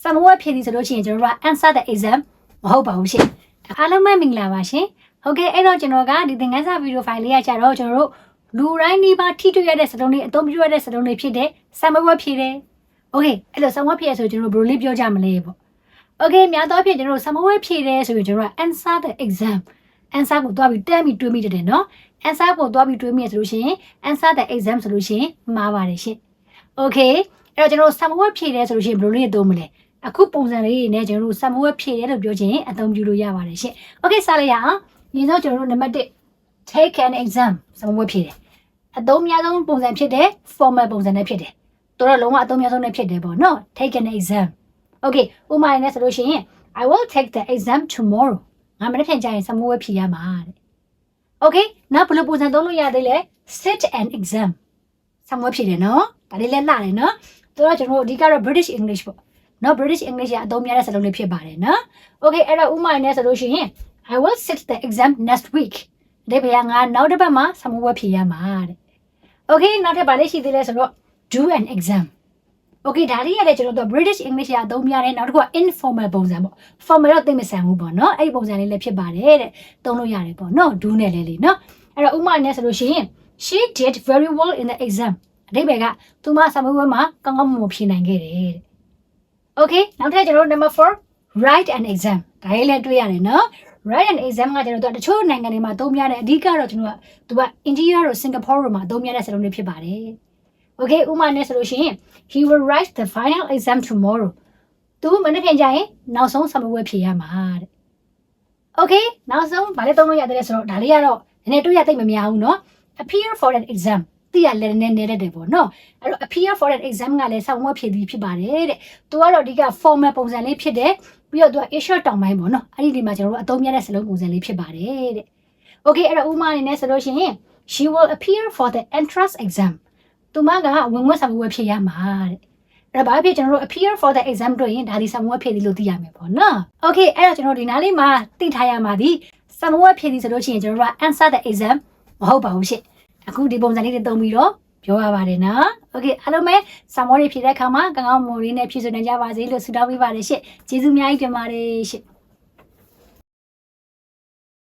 Samuel ဖြည့်သည်ဆိုလို့ရှိရင်ကျွန်တော်တို့က answer the exam မဟုတ်ပါဘူးရှင်အားလုံးပဲမင်္ဂလာပါရှင်ဟုတ်ကဲ့အဲ့တော့ကျွန်တော်ကဒီသင်ခန်းစာဗီဒီယိုဖိုင်လေးကကြတော့ကျွန်တော်တို့လူတိုင်းဒီပါထိတွေ့ရတဲ့စတုံးလေးအသုံးပြုရတဲ့စတုံးလေးဖြစ်တဲ့ Samuel ဖြည့်တယ်โอเคအဲ့လို Samuel ဖြည့်ရဆိုကျွန်တော်တို့ဘယ်လိုလေးပြောကြမလဲပေါ့โอเคများသောအားဖြင့်ကျွန်တော်တို့ Samuel ဖြည့်တယ်ဆိုရင်ကျွန်တော်တို့က answer the exam answer ကိုတွားပြီးတန်းပြီးတွေးမိတယ်နော် answer ကိုတွားပြီးတွေးမိရဆိုလို့ရှိရင် answer the exam ဆိုလို့ရှိရင်မှားပါတယ်ရှင်โอเคအဲ့တော့ကျွန်တော်တို့ Samuel ဖြည့်တယ်ဆိုလို့ရှိရင်ဘယ်လိုလေးသုံးမလဲအခုပုံစံလေးတွေနဲ့ကျွန်တော်တို့ Samuel ဖြည့်တယ်လို့ပြောချင်အသုံးပြုလို့ရပါတယ်ရှင်โอเคစလိုက်ရအောင်ဒီတော့ကျွန်တော်တို့နံပါတ်1 take an exam Samuel ဖြည့်တယ်အသုံးများဆုံးပုံစံဖြစ်တဲ့ formal ပုံစံနဲ့ဖြစ်တယ်တော်တော်လုံးဝအသုံးများဆုံးနဲ့ဖြစ်တယ်ပေါ့နော် take an exam okay ဥပမာနဲ့ဆိုလို့ရှိရင် I will take the exam tomorrow ငါမနေ့ဖြန်ကျရင် Samuel ဖြည့်ရမှာတဲ့ okay နောက်ဘယ်လိုပုံစံသုံးလို့ရသေးလဲ sit an exam Samuel ဖြည့်တယ်နော်ဒါလေးလည်းလှတယ်နော်တော်တော့ကျွန်တော်တို့အဓိကတော့ British English ပေါ့နော် British English ကအသုံးများတဲ့စကားလုံးလေးဖြစ်ပါတယ်နော် okay အဲ့တော့ဥပမာနဲ့ဆိုလို့ရှိရင် I will sit the exam next week ဒီဘယ်ငါနောက်တစ်ပတ်မှာ Samuel ဖြည့်ရမှာတဲ့ okay နောက်ထပ်ဗာလေးရှိသေးလဲဆိုတော့ do an exam okay ဒါလေးရတယ်ကျွန်တော်တို့ British English ကအသုံးများတယ်နောက်တစ်ခုက informal ပုံစံပေါ့ formal တော့သိမဆန်ဘူးပေါ့နော်အဲ့ဒီပုံစံလေးလည်းဖြစ်ပါတယ်တဲ့သုံးလို့ရတယ်ပေါ့နော် do နဲ့လည်းလေနော်အဲ့တော့ဥပမာနဲ့ဆိုလို့ရှိရင် she did very well in the exam အဓိပ္ပာယ်ကသူမ Samuel မှာကောင်းကောင်းမွန်မွန်ဖြေနိုင်ခဲ့တယ်တဲ့ okay နောက်ထပ်ကျွန်တော်တို့ number 4 write an exam ဒါလေးလည်းတွေ့ရတယ်နော် write an exam ကကျွန်တော်တို့တချို့နိုင်ငံတွေမှာသုံးများတယ်အဓိကတော့ကျွန်တော်ကသူက India တို့ Singapore တို့မှာသုံးများတဲ့စကားလုံးတွေဖြစ်ပါတယ် okay ဥပမာနဲ့ဆိုလို့ရှိရင် he will write the final exam tomorrow သူမနေ့ပြန်ကြရင်နောက်ဆုံး Samuel ဖြေရမှာတဲ့ okay နောက်ဆုံးဗာလေးသုံးလို့ရတယ်ဆိုတော့ဒါလေးကတော့နည်းနည်းတွေ့ရသိမများဘူးเนาะ appear for an exam တိရလည်းနည်းနည်းတယ်ပေါ့နော်အဲ့တော့ appear for an exam ကလည်း Samuel ဖြည့်ပြီးဖြစ်ပါတယ်တဲ့သူကတော့အဓိက formal ပုံစံလေးဖြစ်တယ်ပြီးတော့သူက issue တောင်းပိုင်းပေါ့နော်အဲ့ဒီဒီမှာကျွန်တော်တို့အသုံးများတဲ့စလုံးပုံစံလေးဖြစ်ပါတယ်တဲ့ okay အဲ့တော့ဥပမာအနေနဲ့ဆိုလို့ရှိရင် she will appear for the entrance exam သူမကဝင်ခွင့် Samuel ဖြည့်ရမှာတဲ့အဲ့ဒါဘာဖြစ်ကျွန်တော်တို့ appear for the exam တွေ့ရင်ဒါဒီ Samuel ဖြည့်သည်လို့သိရမယ်ပေါ့နော် okay အဲ့တော့ကျွန်တော်ဒီနားလေးမှာသိထားရမှာဒီ Samuel ဖြည့်သည်ဆိုလို့ရှိရင်ကျွန်တော်တို့က answer the exam မဟုတ်ပါဘူးရှင့်အခုဒီပုံစံလေးတွေသုံးပြီးတော့ပြောရပါတယ်နော်။ Okay အားလုံးပဲ Samuel ဖြည့်တဲ့အခါမှာကောင်းကောင်းမွန်လေးနဲ့ဖြည့်ဆိုနိုင်ကြပါစေလို့ဆုတောင်းပေးပါတယ်ရှင့်။ကျေးဇူးအများကြီးတင်ပါတယ်ရှင့်။